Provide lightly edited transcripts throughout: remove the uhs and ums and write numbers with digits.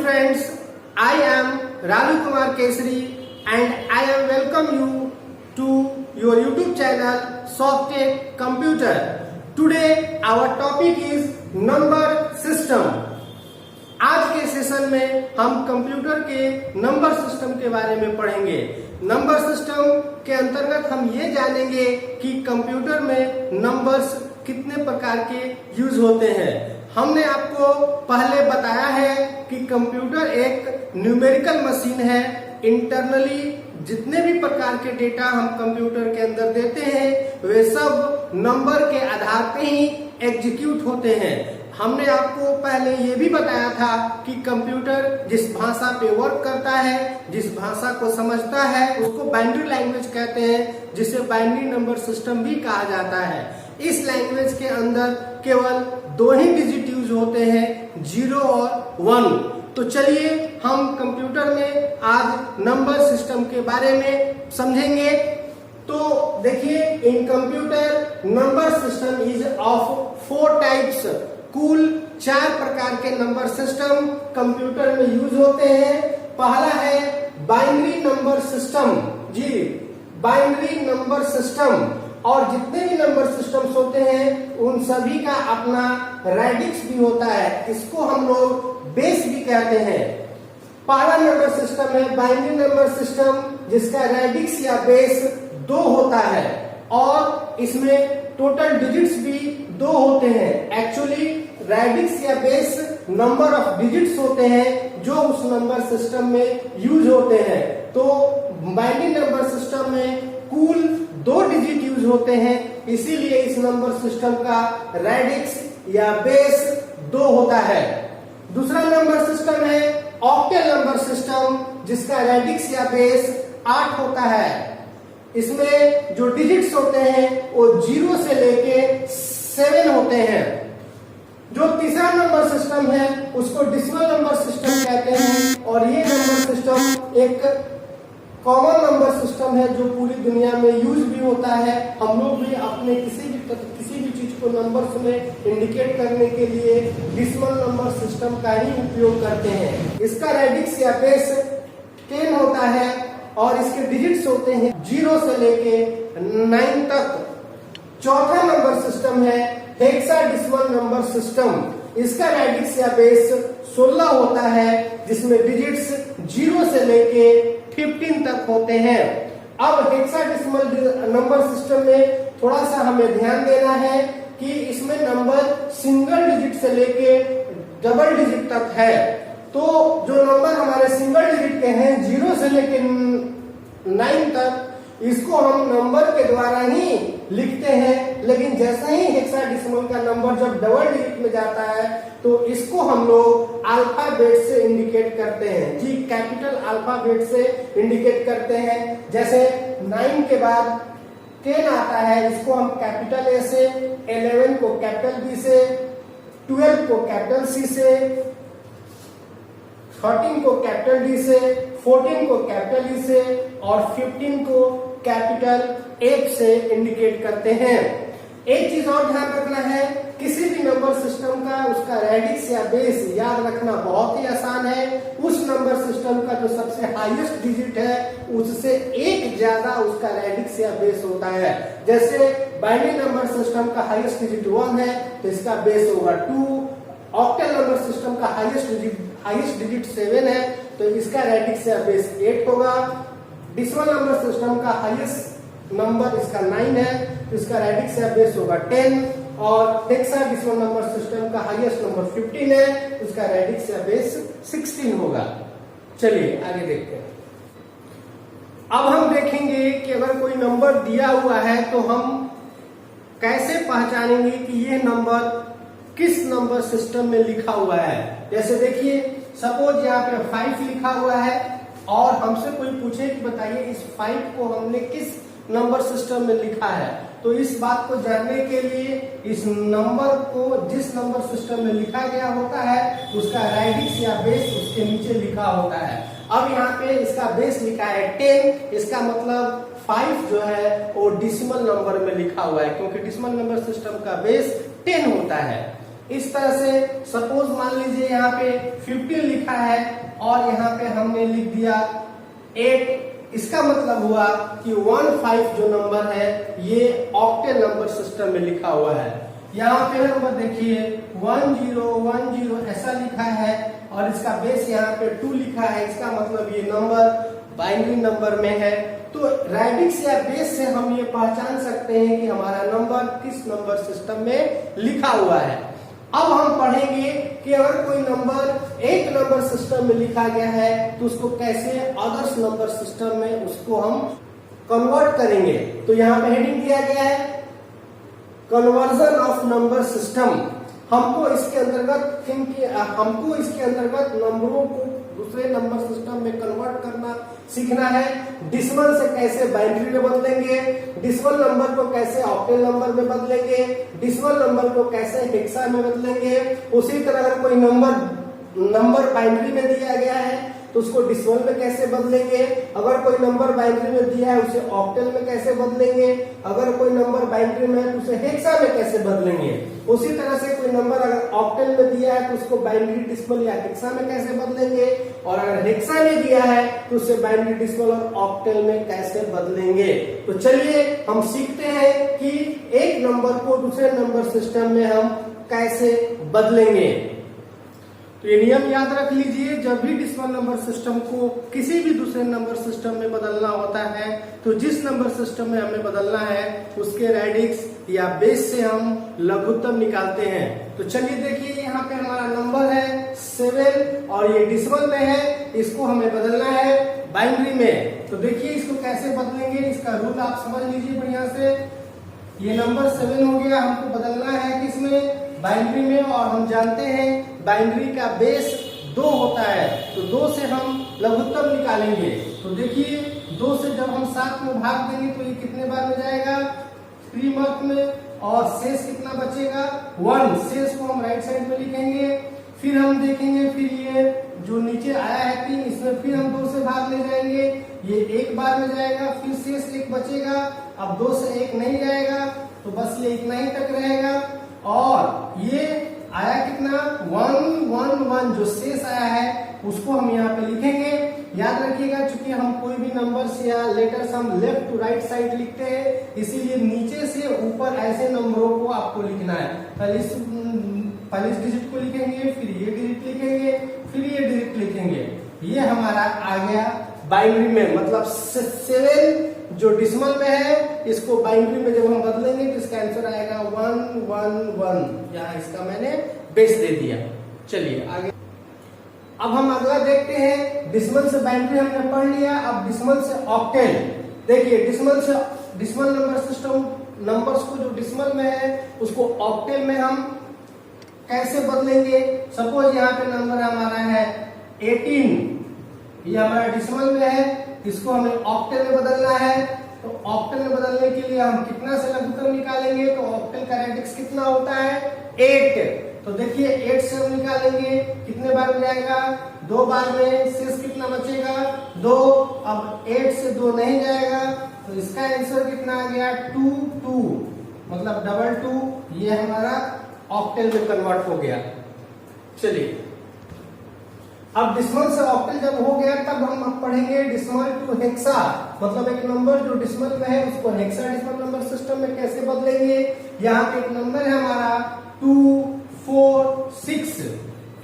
friends, I am Ravi Kumar Kesari and I am welcome you to your YouTube channel Softech Computer. Today our topic is number system. आज के session में हम computer के number system के बारे में पढ़ेंगे। नंबर सिस्टम के अंतर्गत हम ये जानेंगे कि कंप्यूटर में नंबर्स कितने प्रकार के यूज होते हैं। हमने आपको पहले बताया है कि कंप्यूटर एक न्यूमेरिकल मशीन है। इंटरनली जितने भी प्रकार के डेटा हम कंप्यूटर के अंदर देते हैं वे सब नंबर के आधार पे ही एग्जीक्यूट होते हैं। हमने आपको पहले ये भी बताया था कि कंप्यूटर जिस भाषा पे वर्क करता है, जिस भाषा को समझता है, उसको बाइनरी लैंग्वेज कहते हैं, जिसे बाइनरी नंबर सिस्टम भी कहा जाता है। इस लैंग्वेज के अंदर केवल दो ही डिजिट यूज होते हैं, 0 और 1। तो चलिए हम कंप्यूटर में आज नंबर सिस्टम के बारे में समझेंगे। तो देखिए, इन computer number system is of 4 types. कुल 4 प्रकार के नंबर सिस्टम कंप्यूटर में यूज होते हैं। पहला है बाइनरी नंबर सिस्टम। जी, बाइनरी नंबर सिस्टम। और जितने भी नंबर सिस्टम्स होते हैं उन सभी का अपना रेडिक्स भी होता है। इसको हम लोग बेस भी कहते हैं। पहला नंबर सिस्टम है बाइनरी नंबर सिस्टम, जिसका रेडिक्स या बेस 2 होता है और इसमें टोटल डिजिट्स भी 2 होते हैं। एक्चुअली रेडिक्स या बेस नंबर ऑफ डिजिट्स होते हैं जो उस नंबर सिस्टम में यूज होते हैं। तो बाइनरी नंबर सिस्टम में कुल 2 डिजिट यूज होते हैं, इसीलिए इस नंबर सिस्टम का रेडिक्स या बेस 2 होता है। दूसरा नंबर सिस्टम है ऑक्टल नंबर सिस्टम, जिसका रेडिक्स या बेस 8 होता है। इसमें जो डिजिट्स होते हैं वो 0 से लेके 7 होते हैं। जो तीसरा नंबर सिस्टम है उसको डेसिमल नंबर सिस्टम कहते हैं और ये नंबर सिस्टम एक कॉमन नंबर सिस्टम है जो पूरी दुनिया में यूज भी होता है। हम लोग भी अपने किसी भी चीज को नंबर्स में इंडिकेट करने के लिए डेसिमल नंबर सिस्टम का ही उपयोग करते हैं। इसका रेडिक्स या बेस 10 होता है और इसके डिजिट्स होते हैं 0 से लेके 9 तक। चौथा नंबर सिस्टम है हेक्साडेसिमल नंबर सिस्टम। इसका रेडिक्स या बेस 16 होता है, जिसमें डिजिट्स 0 से लेके 15 तक होते हैं। अब हेक्साडेसिमल नंबर सिस्टम में थोड़ा सा हमें ध्यान देना है कि इसमें नंबर सिंगल डिजिट से लेके डबल डिजिट तक है। तो जो नंबर हमारे सिंगल डिजिट के हैं 0 से लेके 9 तक, इसको हम नंबर के द्वारा ही लिखते हैं। लेकिन जैसे ही हेक्साडेसिमल का नंबर जब डबल डिजिट में जाता है तो इसको हम लोग अल्फाबेट से इंडिकेट करते हैं। जी, कैपिटल अल्फाबेट से इंडिकेट करते हैं। जैसे 9 के बाद 10 आता है, इसको हम कैपिटल ए से, 11 को कैपिटल बी से, 12 को कैपिटल सी से, 13 को कैपिटल डी से, 14 को कैपिटल ई से और 15 को कैपिटल एफ से इंडिकेट करते हैं। एक चीज और ध्यान रखना है, किसी भी नंबर सिस्टम का उसका रेडिक्स या बेस याद रखना बहुत ही आसान है। उस नंबर सिस्टम का जो सबसे हाईएस्ट डिजिट है उससे एक ज्यादा उसका रेडिक्स या बेस होता है। जैसे बाइनरी नंबर सिस्टम का हाईएस्ट डिजिट 1 है तो इसका बेस होगा 2। ऑक्टल नंबर सिस्टम का हाईएस्ट डिजिट 7 है तो इसका रेडिक्स या बेस 8 होगा। डेसिमल नंबर सिस्टम का हाईएस्ट नंबर इसका 9 है तो इसका रेडिक्स या बेस होगा 10 और हेक्साडेसिमल नंबर सिस्टम का हाईएस्ट नंबर 15 है तो इसका रेडिक्स या बेस 16 होगा। चलिए आगे देखते हैं। अब हम देखेंगे कि अगर कोई नंबर दिया हुआ है तो हम कैसे पहचानेंगे कि ये नंबर किस नंबर सिस्टम में लिखा हुआ है। जैसे देखिए, सपोज यहाँ पे 5 लिखा हुआ है और हमसे कोई पूछे कि बताइए इस 5 को हमने किस नंबर सिस्टम में लिखा है, तो इस बात को जानने के लिए इस नंबर को जिस नंबर सिस्टम में लिखा गया होता है उसका रेडिक्स या बेस उसके नीचे लिखा होता है। अब यहाँ पे इसका बेस लिखा है 10, इसका मतलब 5 जो है वो डेसिमल नंबर में लिखा हुआ है, क्योंकि डेसिमल नंबर सिस्टम का बेस 10 होता है। इस तरह से सपोज मान लीजिए यहाँ पे 15 लिखा है और यहाँ पे हमने लिख दिया 8, इसका मतलब हुआ कि 15 जो नंबर है ये ऑक्टेल नंबर सिस्टम में लिखा हुआ है। यहाँ पे नंबर देखिए 1010 ऐसा लिखा है और इसका बेस यहाँ पे 2 लिखा है, इसका मतलब ये नंबर बाइनरी नंबर में है। तो रेडिक्स या बेस से हम ये पहचान सकते हैं कि हमारा नंबर किस नंबर सिस्टम में लिखा हुआ है। अब हम पढ़ेंगे कि अगर कोई नंबर एक नंबर सिस्टम में लिखा गया है तो उसको कैसे अदर्स नंबर सिस्टम में उसको हम कन्वर्ट करेंगे। तो यहाँ पे हेडिंग दिया गया है कन्वर्जन ऑफ नंबर सिस्टम। हमको इसके अंतर्गत नंबरों को दूसरे नंबर सिस्टम में कन्वर्ट करना सीखना है। डिसिमल से कैसे बाइनरी में बदलेंगे, डिसिमल नंबर को कैसे ऑक्टेल नंबर में बदलेंगे, डिसिमल नंबर को कैसे हेक्सा में बदलेंगे। उसी तरह अगर कोई नंबर बाइनरी में दिया गया है तो उसको डिसिमल में कैसे बदलेंगे, अगर कोई नंबर बाइनरी में दिया है उसे ऑक्टेल में कैसे बदलेंगे, अगर कोई नंबर बाइनरी में है तो उसे हेक्सा में कैसे बदलेंगे। उसी तरह से कोई नंबर अगर ऑक्टेल में दिया है तो उसको बाइनरी, डिसिमल या हेक्सा में कैसे बदलेंगे, और अगर हेक्सा में दिया है तो उसे बाइनरी, डिसिमल और ऑक्टेल में कैसे बदलेंगे। तो चलिए हम सीखते हैं कि एक नंबर को दूसरे नंबर सिस्टम में हम कैसे बदलेंगे। तो ये नियम याद रख लीजिए, जब भी डेसिमल नंबर सिस्टम को किसी भी दूसरे नंबर सिस्टम में बदलना होता है तो जिस नंबर सिस्टम में हमें बदलना है उसके रेडिक्स या बेस से हम लघुत्तम निकालते हैं। तो चलिए देखिए यहाँ पे हमारा नंबर है 7 और ये डेसिमल में है, इसको हमें बदलना है बाइनरी में। तो देखिए इसको कैसे बदलेंगे, इसका रूल आप समझ लीजिए बढ़िया से। ये नंबर 7 हो गया, हमको बदलना है किसमें, बाइनरी में, और हम जानते हैं बाइनरी का बेस 2 होता है तो 2 से हम लघुत्तम निकालेंगे। तो देखिए 2 से जब हम 7 में भाग देंगे तो ये कितने बार में जाएगा, 3 मार्क में, और शेष कितना बचेगा 1। शेष को हम राइट साइड में लिखेंगे। फिर हम देखेंगे फिर ये जो नीचे आया है 3, इसमें फिर हम 2 से भाग ले जाएंगे, ये 1 बार में जाएगा, फिर शेष 1 बचेगा। अब 2 से 1 नहीं जाएगा तो बस ये इतना ही तक रहेगा। और ये आया कितना 1 1 1, जो शेष आया है उसको हम यहाँ पे लिखेंगे। याद रखिएगा चूंकि हम कोई भी नंबर्स या लेटर्स हम लेफ्ट टू राइट साइड लिखते हैं, इसीलिए नीचे से ऊपर ऐसे नंबरों को आपको लिखना है। पहले इस डिजिट को लिखेंगे, फिर ये डिजिट लिखेंगे, फिर ये डिजिट लिखेंगे। ये हमारा आ गया बाइनरी में, मतलब 7 जो डेसिमल में है इसको बाइनरी में जब हम बदलेंगे तो इसका आंसर आएगा 1 1 1। यहाँ इसका मैंने बेस दे दिया। चलिए आगे, अब हम अगला देखते हैं। डेसिमल से बाइनरी हमने पढ़ लिया, अब डेसिमल से ऑक्टेल। देखिए डेसिमल नंबर सिस्टम, नंबर्स को जो डेसिमल में है उसको ऑक्टेल में हम कैसे बदलेंगे। सपोज यहाँ पे नंबर हमारा है 18, ये हमारा डेसिमल में है, इसको हमें ऑक्टेल में बदलना है। तो ऑक्टेल में बदलने के लिए हम कितना से लघुत्तम निकालेंगे, तो ऑक्टेल का रेडिक्स कितना होता है 8। तो देखिए 8 से हम निकालेंगे, कितने बार में जाएगा 2 बार में, शेष कितना बचेगा 2। अब 8 से 2 नहीं जाएगा तो इसका आंसर कितना आ गया 2 2, मतलब 2 ये हमारा ऑक्टेल में कन्वर्ट हो गया। चलिए अब डेसिमल से ऑक्टेल जब हो गया तब हम पढ़ेंगे डेसिमल टू हेक्सा, मतलब एक नंबर जो डेसिमल में है उसको हेक्सा डेसिमल नंबर सिस्टम में कैसे बदलेंगे। यहाँ पे एक नंबर है हमारा 246,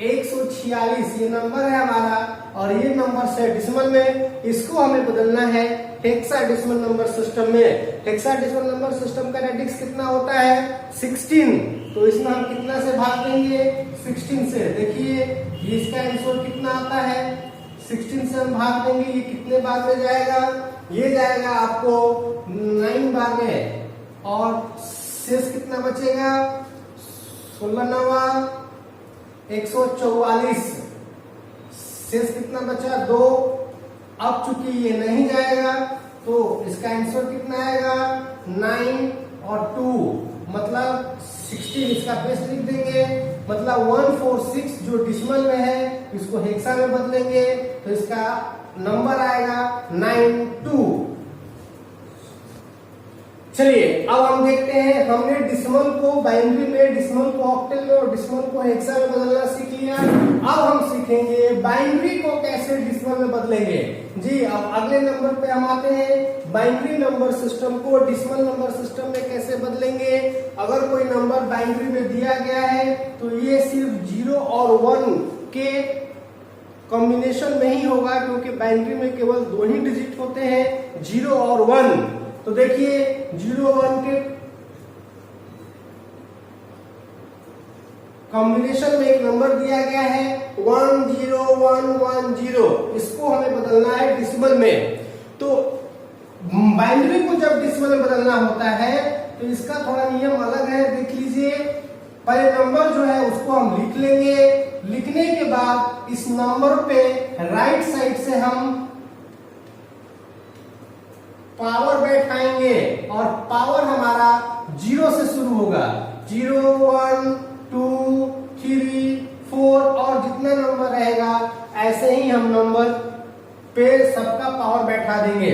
146 ये नंबर है हमारा, और ये नंबर से डेसिमल में, इसको हमें बदलना है हेक्सा डेसिमल नंबर सिस्टम में। हेक्सा डेसिमल नंबर सिस्टम का रेडिक्स कितना होता है 16, तो इसमें हम कितना से भाग देंगे 16 से। देखिए ये इसका आंसर कितना आता है 16 से हम भाग देंगे, ये कितने बार में जाएगा, ये जाएगा आपको 9 बार में, और शेष कितना बचेगा 16 9 144, शेष कितना बचा 2। अब चूंकि ये नहीं जाएगा तो इसका आंसर कितना आएगा 9 और 2, मतलब 16, इसका बेस लिख देंगे, मतलब 146 जो डेसिमल में है इसको हेक्सा में बदलेंगे तो इसका नंबर आएगा 92। चलिए अब हम देखते हैं, हमने डिसिमल को बाइनरी में, डिसिमल को ऑक्टल में और डिसिमल को हेक्सा में बदलना सीख लिया। अब हम सीखेंगे बाइनरी को कैसे डिसिमल में बदलेंगे। जी अब अगले नंबर पे हम आते हैं, बाइनरी नंबर सिस्टम को डिसिमल नंबर सिस्टम में कैसे बदलेंगे। अगर कोई नंबर बाइनरी में दिया गया है तो ये सिर्फ 0 और 1 के कॉम्बिनेशन में ही होगा, क्योंकि बाइनरी में केवल 2 ही डिजिट होते हैं, 0 और 1। तो देखिए 0 1 के कॉम्बिनेशन में एक नंबर दिया गया है 1 0 1 1 0, इसको हमें बदलना है डिसिमल में। तो बाइनरी को जब डिसिमल में बदलना होता है तो इसका थोड़ा नियम अलग है, देख लीजिए। पहले नंबर जो है उसको हम लिख लेंगे, लिखने के बाद इस नंबर पे राइट साइड से हम पावर बैठाएंगे और पावर हमारा 0 से शुरू होगा, 0 1 2 3 4 और जितना नंबर रहेगा ऐसे ही हम नंबर पे सबका पावर बैठा देंगे।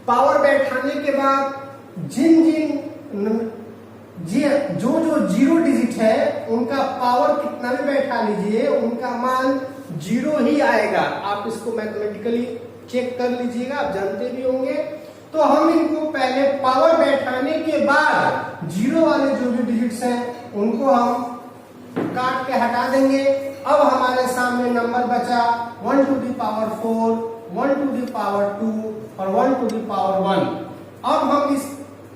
पावर बैठाने के बाद जो 0 डिजिट है उनका पावर कितना भी बैठा लीजिए, उनका मान 0 ही आएगा। आप इसको मैथमेटिकली चेक कर लीजिएगा, आप जानते भी होंगे। तो हम इनको पहले पावर बैठाने के बाद 0 वाले जो भी डिजिट्स हैं उनको हम काट के हटा देंगे। अब हमारे सामने नंबर बचा 1 to the power 4, 1 to the power 2 और 1 to the power 1। अब हम इस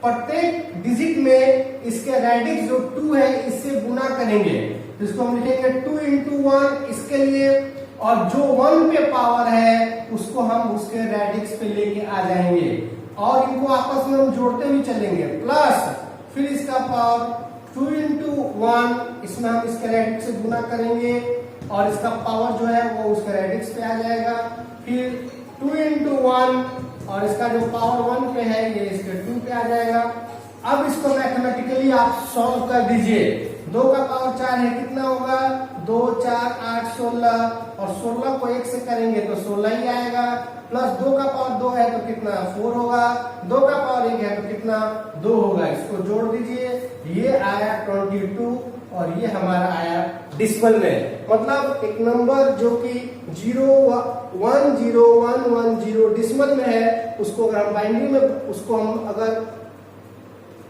प्रत्येक डिजिट में इसके रेडिक्स जो 2 है इससे गुना करेंगे, जिसको हम लिखेंगे 2 into 1 इसके लिए, और जो 1 पे पावर है उसको हम उसके रेडिक्स पे लेके आ जाएंगे और इनको आपस में हम जोड़ते हुए चलेंगे। प्लस फिर इसका पावर 2 into 1, इसमें हम इसके रेडिक्स से गुना करेंगे और इसका पावर जो है वो उसके रेडिक्स पे आ जाएगा। फिर 2 into 1 और इसका जो पावर 1 पे है ये इसके 2 पे आ जाएगा। अब इसको मैथमेटिकली आप सॉल्व कर दीजिए। 2 का पावर 4 है, कितना होगा 2 4 8 16, और 16 को 1 से करेंगे तो 16 ही आएगा। प्लस 2 का पावर 2 है तो कितना 4 होगा, 2 का पावर 1 है तो कितना 2 होगा। इसको जोड़ दीजिए, ये आया 22 और ये हमारा आया डिसिमल में। मतलब एक नंबर जो कि 0 1 0 1 1 0 डिसिमल में है, उसको अगर हम बाइनरी में उसको हम अगर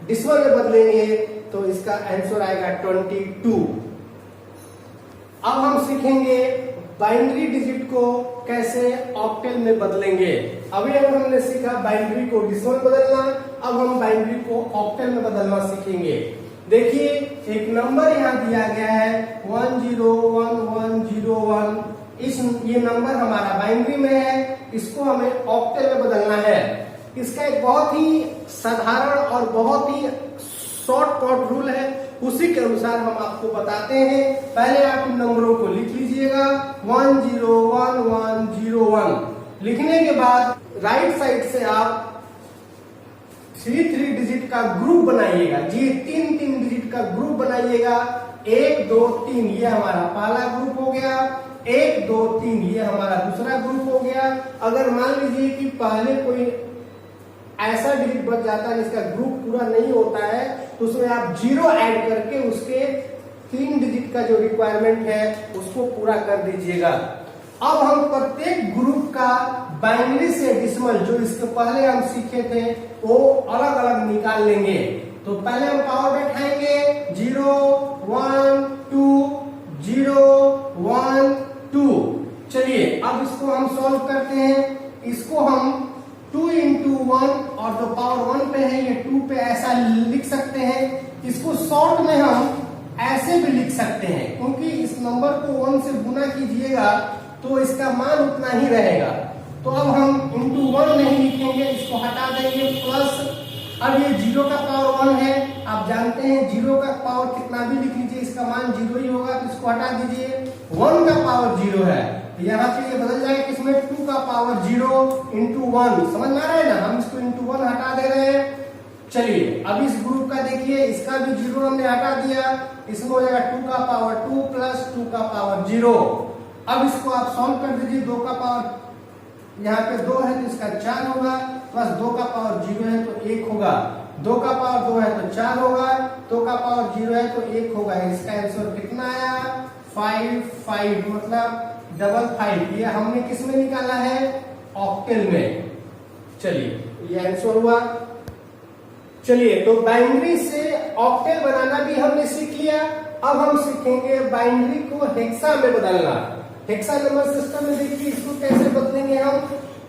डिसिमल में बदलेंगे तो इसका आंसर आएगा 22। अब हम सीखेंगे बाइनरी डिजिट को कैसे ऑक्टल में बदलेंगे। अभी अगर हमने सीखा बाइनरी को डिसिमल बदलना, अब हम बाइनरी को ऑक्टल में बदलना सीखेंगे। देखिए एक नंबर यहाँ दिया गया है 1 0 1 1 0 1, ये नंबर हमारा बाइनरी में है, इसको हमें ऑक्टल में बदलना है। इसका एक बहुत ही साधारण और बहुत ही शॉर्टकट रूल है, उसी के अनुसार हम आपको बताते हैं। पहले आप इन नंबरों को लिख लीजिएगा 1 0 1 1 0 1। लिखने के बाद राइट साइड से आप 3 डिजिट का ग्रुप बनाइएगा। जी 3 डिजिट का ग्रुप बनाइएगा। 1 2 3 ये हमारा पहला ग्रुप हो गया, 1 2 3 ये हमारा दूसरा ग्रुप हो गया। अगर मान लीजिए कि पहले कोई ऐसा डिजिट बच जाता है जिसका ग्रुप पूरा नहीं होता है तो उसमें आप 0 ऐड करके उसके 3 डिजिट का जो रिक्वायरमेंट है उसको पूरा कर दीजिएगा। अब हम प्रत्येक ग्रुप का बाइनरी से डिसिमल जो इसके पहले हम सीखे थे वो अलग अलग निकाल लेंगे। तो पहले हम पावर बैठाएंगे 0 1 2 0 1 2। चलिए अब इसको हम सॉल्व करते हैं। इसको हम 2 into 1 और जो पावर 1 पे है ये 2 पे ऐसा लिख सकते हैं। इसको शॉर्ट में हम ऐसे भी लिख सकते हैं, क्योंकि इस नंबर को 1 से गुना कीजिएगा तो इसका मान उतना ही रहेगा। तो अब हम into 1 नहीं लिखेंगे, इसको हटा देंगे। प्लस अब ये 0 का पावर 1 है, आप जानते हैं 0 का पावर कितना भी लिख लीजिए इसका मान 0 ही होगा, तो इसको हटा दीजिए। 1 का पावर 0 है, यहाँ पे ये बदल जाएगा किसमें 2 का पावर 0 into 1। समझ में आ रहा है ना, हम इसको into 1 हटा दे रहे हैं। चलिए अब इस ग्रुप का देखिए, इसका भी 0 हमने हटा दिया, इसमें हो जाएगा 2 का पावर 2 प्लस 2 का पावर 0। अब इसको आप सॉल्व कर दीजिए। 2 का पावर यहाँ पे 2 है तो इसका 4 होगा, प्लस 2 का पावर 0 है तो 1 होगा। 2 का पावर 2 है तो 4 होगा, 2 का पावर 0 है तो 1 होगा। इसका आंसर कितना आया? 5 मतलब डबल 5। ये हमने किस में निकाला है? ऑक्टेल में। चलिए ये आंसर हुआ। चलिए तो बाइनरी से ऑक्टेल बनाना भी हमने सीख लिया। अब हम सीखेंगे बाइनरी को हेक्सा में बदलना। हेक्सा नंबर सिस्टम में देखिए इसको कैसे बदलेंगे हम।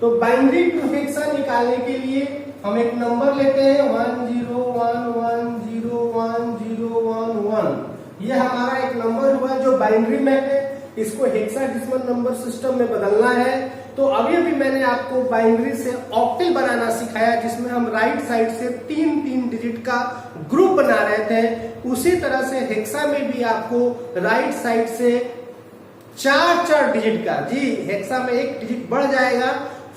तो बाइनरी टू हेक्सा निकालने के लिए हम एक नंबर लेते हैं 10101011। ये हमारा एक नंबर हुआ जो बाइनरी में है। इसको हेक्साडेसिमल नंबर सिस्टम में बदलना है। तो अभी अभी मैंने आपको बाइनरी से ऑक्टेल बनाना सिखाया, जिसमें हम राइट साइड से 3-3 डिजिट का ग्रुप बना रहे थे। उसी तरह से हेक्सा में भी आपको राइट साइड से 4-4 डिजिट का, जी हेक्सा में एक डिजिट बढ़ जाएगा,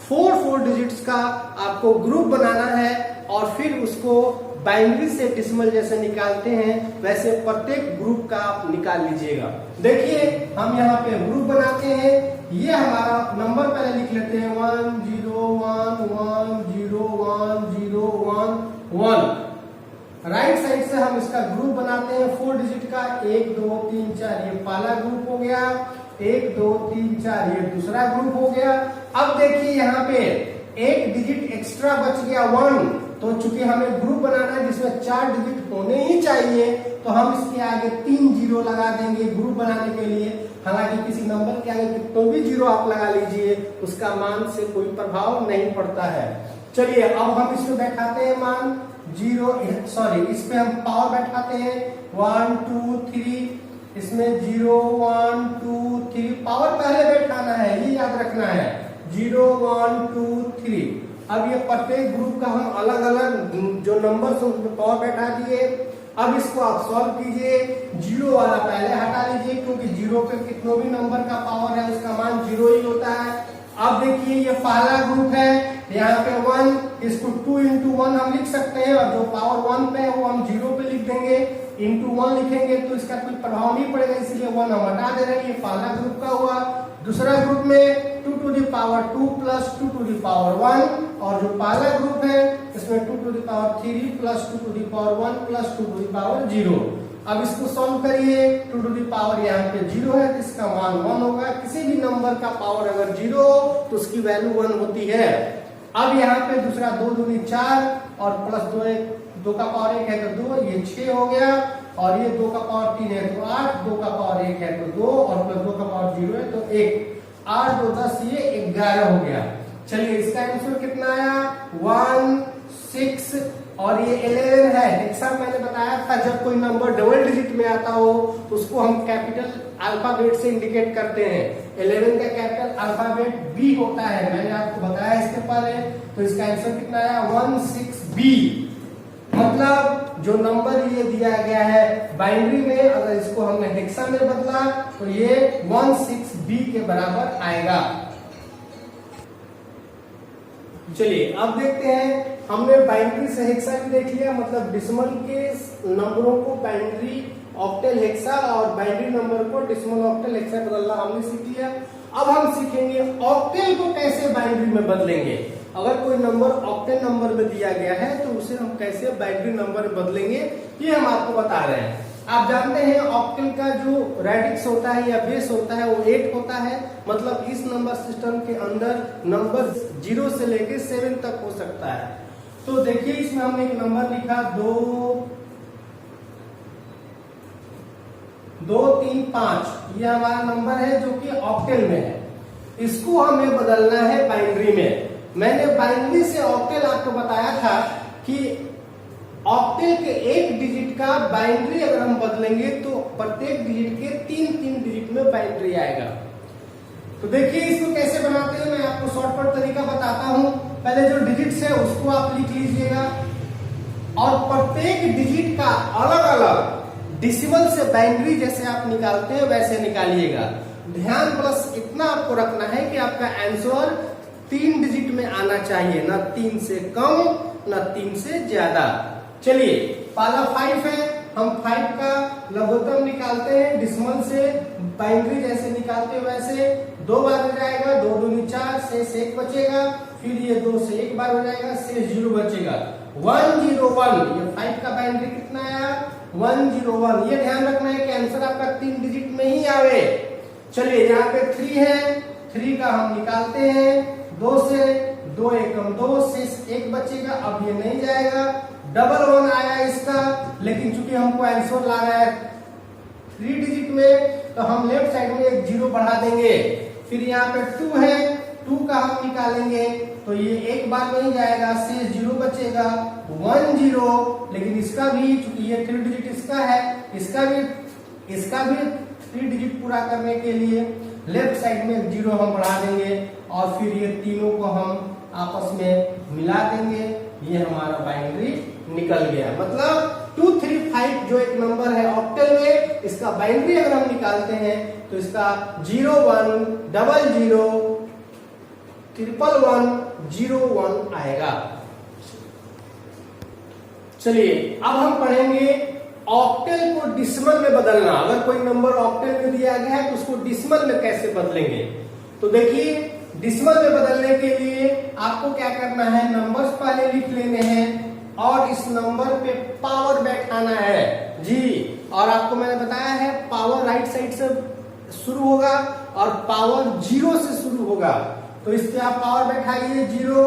4-4 डिजिट्स का आपको ग्रुप बनाना है और फिर उसको बाइनरी से डेसिमल जैसे निकालते हैं वैसे प्रत्येक ग्रुप का आप निकाल लीजिएगा। देखिए हम यहाँ पे ग्रुप बनाते हैं। ये हमारा नंबर पहले लिख लेते हैं 10110101। राइट साइड से हम इसका ग्रुप बनाते हैं 4 डिजिट का, 1 2 3 4 ये पहला ग्रुप हो गया, 1 2 3 4 ये दूसरा ग्रुप हो गया। अब देखिए यहाँ पे एक डिजिट एक्स्ट्रा बच गया 1। तो चूंकि हमें ग्रुप बनाना है जिसमें 4 डिजिट होने ही चाहिए, तो हम इसके आगे 3 जीरो लगा देंगे ग्रुप बनाने के लिए। हालांकि किसी नंबर के आगे कितने भी जीरो आप लगा लीजिए, उसका मान से कोई प्रभाव नहीं पड़ता है। चलिए अब हम इसमें बैठाते हैं मान 0, इस पे हम पावर बैठाते हैं 1 2 3। इसमें 0 1 2 3 पावर पहले बैठाना है, ये याद रखना है। 0 1 2 3। अब ये प्रत्येक ग्रुप का हम अलग अलग जो नंबर से उसमें पावर बैठा दिए। अब इसको आप सॉल्व कीजिए। 0 वाला पहले हटा लीजिए, क्योंकि 0 पे कितनों भी नंबर का पावर है उसका मान 0 ही होता है। अब देखिए ये पहला ग्रुप है, यहाँ पे 1, इसको 2 into 1 हम लिख सकते हैं, और जो पावर 1 पे है वो हम 0 पे लिख देंगे। into 1 लिखेंगे तो इसका कोई प्रभाव नहीं पड़ेगा, इसलिए 1 हम हटा दे रहे हैं। ये पहला ग्रुप का हुआ। दूसरा ग्रुप में 2 to the power 2 plus 2 to the power 1, और जो पहला ग्रुप है इसमें 2 to the power 3 plus 2 to the power 1 plus 2 to the power 0। अब इसको सॉल्व करिए। 2 to the power यहाँ पे 0 है तो इसका मान 1 होगा। किसी भी नंबर का पावर अगर 0 हो तो उसकी वैल्यू 1 होती है। अब यहाँ पे दूसरा 2 दूनी 4 और प्लस 2 का पावर 1 है तो 2, ये 6 हो गया। और ये 2 का पावर 3 है तो 8, 2 का पावर 1 है तो 2 और प्लस 2 का पावर 0 है तो 1। 8 2 10 ये 11 हो गया। चलिए इसका आंसर कितना आया? 1 6 और ये 11 है। हेक्सा मैंने बताया था जब कोई नंबर डबल डिजिट में आता हो तो उसको हम कैपिटल अल्फाबेट से इंडिकेट करते हैं। 11 का कैपिटल अल्फाबेट बी होता है, मैंने आपको बताया इसके पहले। तो इसका आंसर कितना आया? 16B। मतलब जो नंबर ये दिया गया है बाइनरी में, अगर इसको हमने हेक्सा में बदला तो ये 16B के बराबर आएगा। चलिए अब देखते हैं। हमने बाइनरी से हेक्सा भी देख लिया, मतलब डेसिमल के नंबरों को बाइनरी ऑक्टेल हेक्सा और बाइनरी नंबर को डेसिमल ऑक्टेल हेक्सा बदलना हमने सीख लिया। अब हम सीखेंगे ऑक्टेल को कैसे बाइनरी में बदलेंगे। अगर कोई नंबर ऑक्टेल नंबर में दिया गया है तो उसे हम कैसे बाइनरी नंबर में बदलेंगे, ये हम आपको बता रहे हैं। आप जानते हैं ऑक्टेल का जो रेडिक्स होता है या बेस होता है वो 8 होता है। मतलब इस नंबर सिस्टम के अंदर नंबर 0 से लेके 7 तक हो सकता है। तो देखिए इसमें हमने एक नंबर लिखा 2 3 5। ये हमारा नंबर है जो कि ऑक्टेल में है। इसको हमें बदलना है बाइनरी में। मैंने बाइनरी से ऑक्टेल आपको बताया था कि ऑक्टेल के एक डिजिट का बाइनरी अगर हम बदलेंगे तो प्रत्येक डिजिट के 3-3 डिजिट में बाइनरी आएगा। तो देखिए इसको कैसे बनाते हैं, मैं आपको शॉर्टकट तरीका बताता हूं। पहले जो डिजिट्स है उसको आप लिख लीजिएगा और प्रत्येक डिजिट का अलग अलग डेसिमल से बाइनरी जैसे आप निकालते हैं वैसे निकालिएगा। ध्यान प्लस इतना आपको रखना है कि आपका आंसर 3 डिजिट में आना चाहिए, ना 3 से कम ना 3 से ज्यादा। चलिए पहला 5 है, हम 5 का लघुत्तम निकालते हैं डेसिमल से बाइनरी जैसे निकालते हैं वैसे। 2 बार हो जाएगा, 2 दूनी 4, शेष 1 बचेगा। फिर ये 2 से 1 बार हो जाएगा, शेष 0 बचेगा। 101, ये 5 का बाइनरी कितना आया 101। ये ध्यान रखना है कि आंसर आपका 3 डिजिट में ही आवे। चलिए यहाँ पे 3 है, 3 का हम निकालते हैं 2 से, 2 एकम 2 से 1 बचेगा, अब ये नहीं जाएगा। 111 आया इसका, लेकिन चूंकि हमको आंसर लाना है 3 डिजिट में तो हम लेफ्ट साइड में एक 0 बढ़ा देंगे। फिर यहाँ पे 2 है, 2 का हम निकालेंगे तो ये एक बार नहीं जाएगा, शेष 0 बचेगा 10। लेकिन इसका भी चूंकि ये 3 डिजिट इसका है, इसका भी 3 डिजिट पूरा करने के लिए लेफ्ट साइड में 0 हम बढ़ा देंगे और फिर ये तीनों को हम आपस में मिला देंगे। ये हमारा बाइनरी निकल गया। मतलब 235 जो एक नंबर है ऑक्टल में, इसका बाइनरी अगर हम निकालते हैं तो इसका 01001101 आएगा। चलिए अब हम पढ़ेंगे ऑक्टल को डिसिमल में बदलना। अगर कोई नंबर ऑक्टल में दिया गया है तो उसको डिसिमल में कैसे बदलेंगे। तो देखिए डिसिमल में बदलने के लिए आपको क्या करना है, नंबर्स पहले लिख लेने हैं और इस नंबर पे पावर बैठाना है जी। और आपको मैंने बताया है पावर राइट साइड से शुरू होगा और पावर 0 से शुरू होगा। तो इस पे आप पावर बैठाइए 0,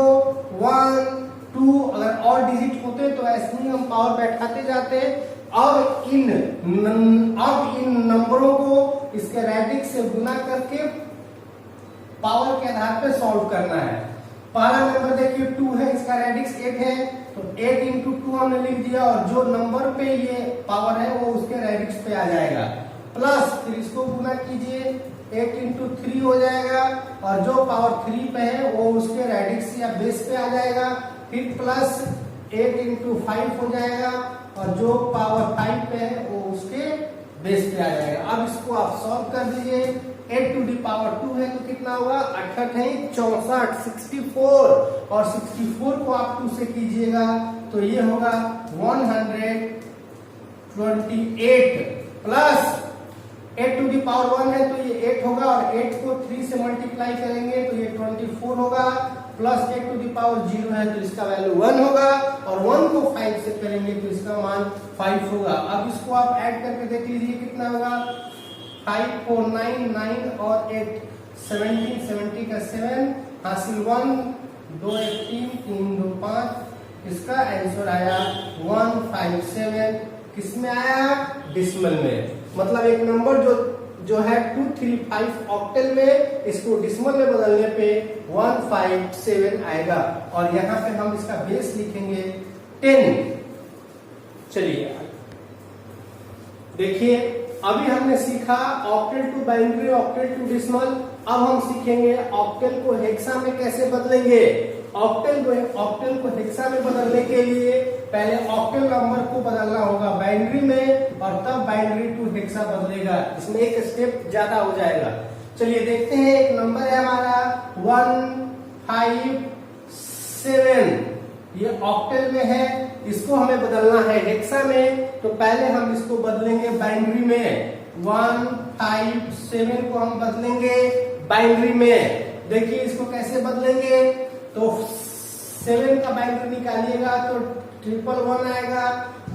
1, 2। अगर और डिजिट होते तो ऐसे ही हम पावर बैठाते जाते। अब इन नंबरों को इसके रेडिक्स से गुना करके पावर के आधार पे सॉल्व करना है। पहला नंबर देखिए 2 है, इसका रेडिक्स 8 है तो 8 into 2 हमने लिख दिया और जो नंबर पे ये पावर है वो उसके रेडिक्स पे आ जाएगा। प्लस फिर इसको गुना कीजिए 8 into 3 हो जाएगा और जो पावर 3 पे है वो उसके रेडिक्स या बेस पे आ जाएगा। फिर प्लस 8 into 5 हो जाएगा और जो पावर 5 पे है वो उसके बेस पे आ जाएगा। अब इसको आप सॉल्व कर दीजिए। 8 to the power 2 है तो कितना होगा 8 है 64, 64 और 64 को आप 2 से कीजिएगा तो ये होगा 128 प्लस 8 to the power 1 है तो ये 8 होगा और 8 को 3 से मल्टीप्लाई करेंगे तो ये 24 होगा। प्लस 8 to the power 0 है तो इसका वैल्यू 1 होगा और 1 को 5 से करेंगे तो इसका मान 5 होगा। अब इसको आप ऐड करके देख लीजिए कितना होगा 5 4 9 9 और 8 17 70 का 7 हासिल 1 2 1 3 3 2 5। इसका आंसर आया 157। किसमें आया डिसिमल में। मतलब एक नंबर जो है 235 ऑक्टल में, इसको डिसिमल में बदलने पे 157 आएगा और यहाँ पे हम इसका बेस लिखेंगे 10। चलिए देखिए अभी हमने सीखा octal to binary, octal to decimal. अब हम सीखेंगे ऑक्टल को हेक्सा में कैसे बदलेंगे। ऑक्टल को हेक्सा में बदलने के लिए पहले ऑक्टल नंबर को बदलना होगा बाइनरी में और तब बाइनरी टू हेक्सा बदलेगा। इसमें एक स्टेप ज्यादा हो जाएगा। चलिए देखते हैं। एक नंबर है हमारा 157, ये ऑक्टल में है, इसको हमें बदलना है हेक्सा में। तो पहले हम इसको बदलेंगे बाइनरी में। 157 को हम बदलेंगे बाइनरी में। देखिए इसको कैसे बदलेंगे। तो 7 का बाइनरी निकालिएगा तो 111 आएगा,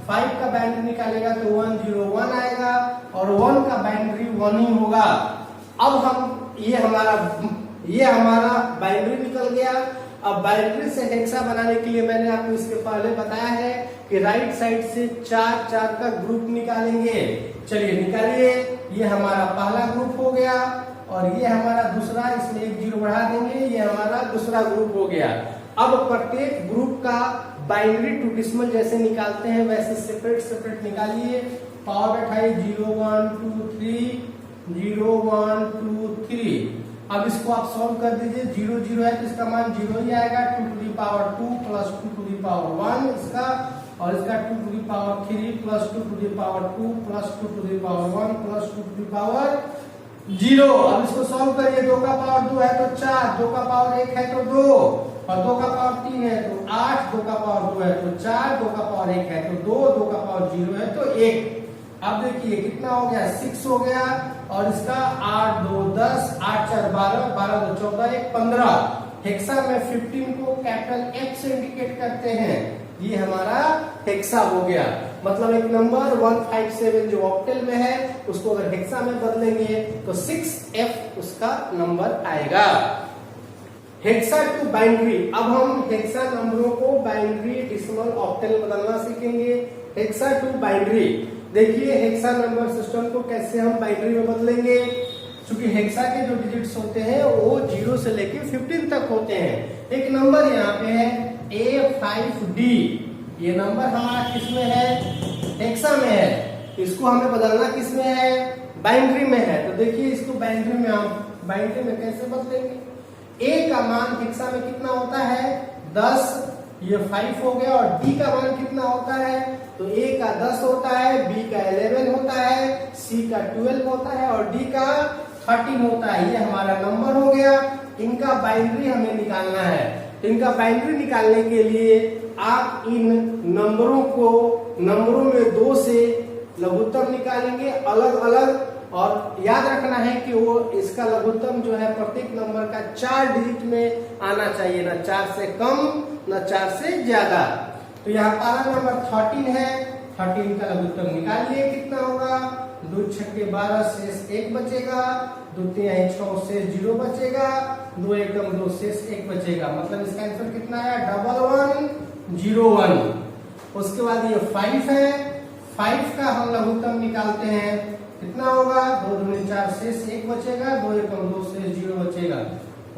5 का बाइनरी निकालेगा तो 101 आएगा और 1 का बाइनरी 1 ही होगा। अब हम ये हमारा बाइनरी निकल गया। अब बाइनरी से हेक्सा बनाने के लिए मैंने आपको इसके पहले बताया है कि राइट साइड से 4 4 का ग्रुप निकालेंगे। चलिए निकालिए। ये हमारा पहला ग्रुप हो गया और ये हमारा दूसरा, इसमें एक 0 बढ़ा देंगे, ये हमारा दूसरा ग्रुप हो गया। अब प्रत्येक ग्रुप का बाइनरी टू डिसिमल जैसे निकालते हैं वैसे सेपरेट निकालिए। पावर बैठाइए 0 1 2 3 0 1 2 3। अब इसको आप सॉल्व कर दीजिए। 0 0 है तो इसका मान 0 ही आएगा। 2 to the power 2 plus 2 to the power 1 इसका, और इसका 2 to the power 3 plus 2 to the power 2 plus 2 to the power 1 plus 2 to the power 0। अब इसको सॉल्व करिए। 2 का पावर 2 है तो 4, 2 का पावर 1 है तो 2 और 2 का पावर 3 है तो 8, 2 का पावर 2 है तो 4, 2 का पावर 1 है तो 2, 2 का पावर 0 है तो 1। अब देखिए कितना हो गया 6 हो गया और इसका 8 2 10, 8 4 12, 12 2 14, 1 15। हेक्सा में 15 को कैपिटल F से इंडिकेट करते हैं। ये हमारा हेक्सा हो गया। मतलब एक नंबर 157 जो ऑक्टेल में है उसको अगर हेक्सा में बदलेंगे तो 6F उसका नंबर आएगा। हेक्सा टू बाइनरी, अब हम हेक्सा नंबरों को बाइनरी, डेसिमल, ऑक्टेल बदलना सीखेंगे। हेक्सा टू बाइनरी, देखिए हेक्सा नंबर सिस्टम को कैसे हम बाइनरी में बदलेंगे। क्योंकि हेक्सा के जो डिजिट्स होते हैं वो 0 से लेके 15 तक होते हैं। एक नंबर यहाँ पे है A5D, ये नंबर हमारा किसमें है, हेक्सा में है। इसको हमें बदलना किसमें है, बाइनरी में है। तो देखिए इसको बाइनरी में हम बाइनरी में कैसे बदलेंगे। A का मान हेक्सा में कितना होता है 10, ये 5 हो गया। और D का मान कितना होता है, तो A का 10 होता है, B का 11 होता है, C का 12 होता है और D का 13 होता है। ये हमारा नंबर हो गया। इनका बाइनरी हमें निकालना है। तो इनका बाइनरी निकालने के लिए आप इन नंबरों को, नंबरों में 2 से लघुत्तम निकालेंगे अलग अलग। और याद रखना है कि वो इसका लघुत्तम जो है प्रत्येक नंबर का 4 डिजिट में आना चाहिए, ना 4 से कम ना 4 से ज्यादा। तो यहाँ पारा नंबर 13 है, 13 का लघुत्तम निकालिए कितना होगा, 2 छक्के 12 शेष 1 बचेगा, 2 तिहाई 6 शेष 0 बचेगा, 2 एकम 2 शेष 1 बचेगा। मतलब इसका आंसर कितना है 1101। उसके बाद ये 5 है, 5 का हम लघुत्तम निकालते हैं कितना होगा, 2 दूनी 4 शेष 1 बचेगा, 2 एकम 2 शेष 0 बचेगा,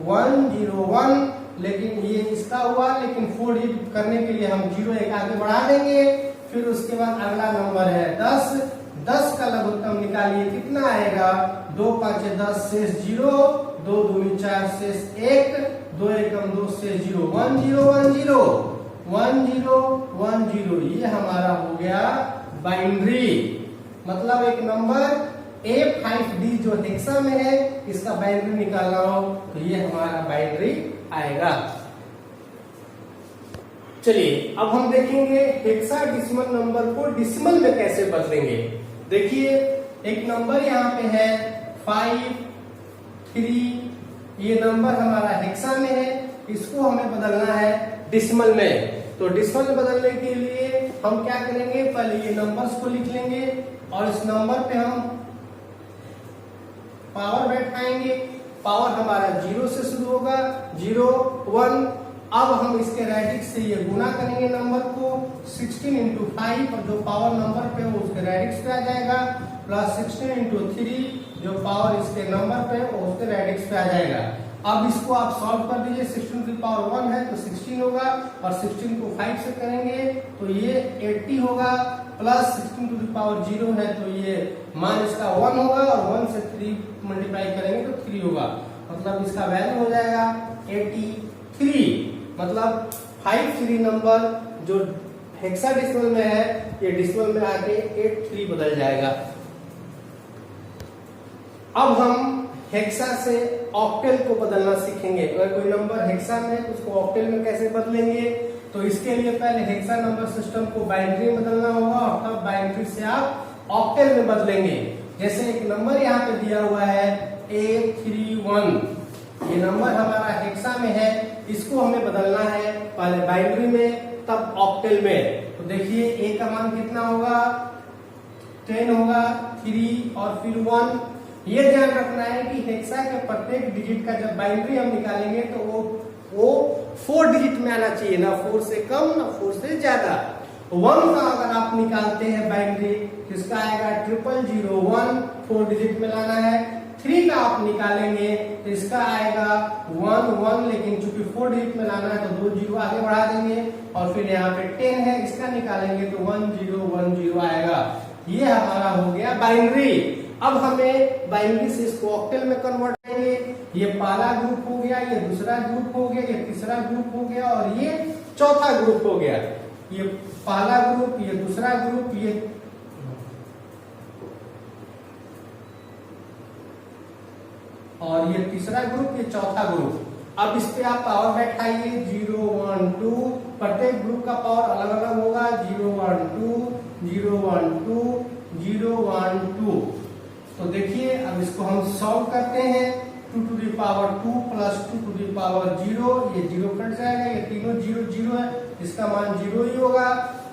101। लेकिन ये इसका हुआ, लेकिन 4 डिजिट करने के लिए हम 0 एक आगे बढ़ा देंगे। फिर उसके बाद अगला नंबर है 10, 10 का लघुत्तम निकालिए कितना आएगा, 2 5 10 शेष 0, 2 दूनी 4 शेष 1, 2 एकम 2 शेष 0, 1010 1010। ये हमारा हो गया बाइनरी। मतलब एक नंबर A5D जो हेक्सा में है इसका बाइनरी निकालना हो तो ये हमारा बाइनरी आएगा। चलिए अब हम देखेंगे हेक्साडेसिमल नंबर को डेसिमल में कैसे बदलेंगे। देखिए एक नंबर यहाँ पे है 5 3, ये नंबर हमारा हेक्सा में है, इसको हमें बदलना है डेसिमल में। तो डेसिमल में बदलने के लिए हम क्या करेंगे, पहले ये नंबर्स को लिख लेंगे और इस नंबर पे हम पावर बैठाएंगे। पावर हमारा 0 से शुरू होगा, 0 1। अब हम इसके रेडिक्स से ये गुना करेंगे नंबर को, 16 इंटू 5 और जो पावर नंबर पे हो उसके रेडिक्स पे आ जाएगा, प्लस 16 इंटू 3 जो पावर इसके नंबर पे हो उसके रेडिक्स पे आ जाएगा। अब इसको आप सॉल्व कर दीजिए, 16 की पावर 1 है तो 16 होगा और 16 को 5 से करेंगे तो ये 80 होगा, प्लस 16 टू द पावर 0 है तो ये मान इसका 1 होगा और 1 से 3 मल्टीप्लाई करेंगे तो 3 होगा। मतलब इसका वैल्यू हो जाएगा 83। मतलब 53 नंबर जो हेक्साडेसिमल में है ये डेसिमल में आके 83 बदल जाएगा। अब हम हेक्सा से ऑक्टेल को बदलना सीखेंगे। अगर कोई नंबर हेक्सा में है तो उसको ऑक्टेल में कैसे बदलेंगे, तो इसके लिए पहले हेक्सा नंबर सिस्टम को बाइनरी में बदलना होगा और तब बाइनरी से आप ऑक्टेल में बदलेंगे। जैसे एक नंबर यहाँ पे दिया हुआ है A31, ये नंबर हमारा हेक्सा में है, इसको हमें बदलना है पहले बाइनरी में तब ऑक्टेल में। तो देखिए A का मान कितना होगा 10 होगा, 3 और फिर 1। ये ध्यान रखना है कि हेक्सा के प्रत्येक डिजिट का जब बाइनरी हम निकालेंगे तो वो 4 डिजिट में आना चाहिए, ना 4 से कम ना 4 से ज्यादा। 1 का अगर आप निकालते हैं बाइनरी तो इसका आएगा 0001, 4 डिजिट में लाना है। 3 का आप निकालेंगे तो इसका आएगा 11, लेकिन चूंकि 4 डिजिट में लाना है तो 2 जीरो आगे बढ़ा देंगे। और फिर यहाँ पे 10 है, इसका निकालेंगे तो 1010 आएगा। ये हमारा हो गया बाइनरी। अब हमें बाइनरी से इसको ऑक्टेल में कन्वर्ट करेंगे। ये पहला ग्रुप हो गया, ये दूसरा ग्रुप हो गया, ये तीसरा ग्रुप हो गया और ये चौथा ग्रुप हो गया। ये पहला ग्रुप, ये दूसरा ग्रुप, ये और ये तीसरा ग्रुप, ये चौथा ग्रुप। अब इस पे आप पावर बैठाइए 0 1 2, प्रत्येक ग्रुप का पावर अलग अलग होगा 0 1 2 0 1 2 0 1 2। तो देखिए अब इसको हम सॉल्व करते हैं 2 to the power 2 plus 2 to the power 0, ये 0 कट जाएगा, ये तीनों 0 0 है, इसका मान 0 ही होगा।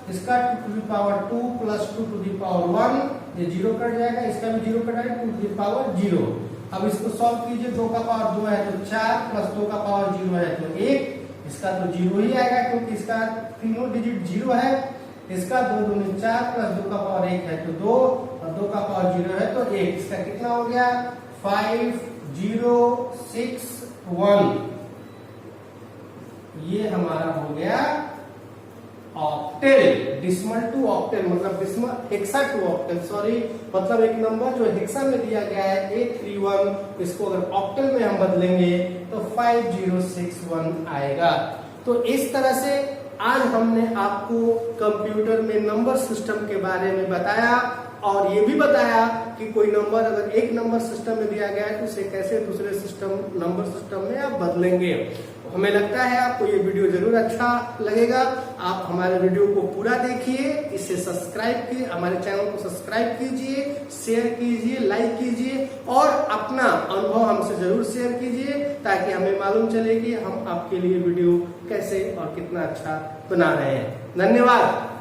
इसका 2 to the power 2 plus 2 to the power 1, ये 0 कट जाएगा, इसका भी 0 कट जाएगा, 2 to the power 0। अब इसको सॉल्व कीजिए, 2 का पावर 2 है तो 4 प्लस 2 का पावर 0 है तो 1, इसका तो 0 ही आएगा क्योंकि इसका तीनों डिजिट 0 है। इसका 2 दूनी 4 प्लस 2 का पावर 1 है तो 2 और 2 का पावर 0 है तो 1, इसका कितना हो गया 5 0 6 1। ये हमारा हो गया ऑक्टेल, डिसिमल टू ऑक्टेल, मतलब decimal hexa to octal, sorry, मतलब एक नंबर जो हेक्सा में दिया गया है 831, इसको अगर ऑक्टेल में हम बदलेंगे तो 5061 आएगा। तो इस तरह से आज हमने आपको कंप्यूटर में नंबर सिस्टम के बारे में बताया और ये भी बताया कि कोई नंबर अगर एक नंबर सिस्टम में दिया गया है तो उसे कैसे दूसरे सिस्टम नंबर सिस्टम में आप बदलेंगे। हमें लगता है आपको ये वीडियो जरूर अच्छा लगेगा। आप हमारे वीडियो को पूरा देखिए, इसे सब्सक्राइब कीजिए, हमारे चैनल को सब्सक्राइब कीजिए, शेयर कीजिए, लाइक कीजिए और अपना अनुभव हमसे जरूर शेयर कीजिए ताकि हमें मालूम चले कि हम आपके लिए वीडियो कैसे और कितना अच्छा बना रहे हैं। धन्यवाद।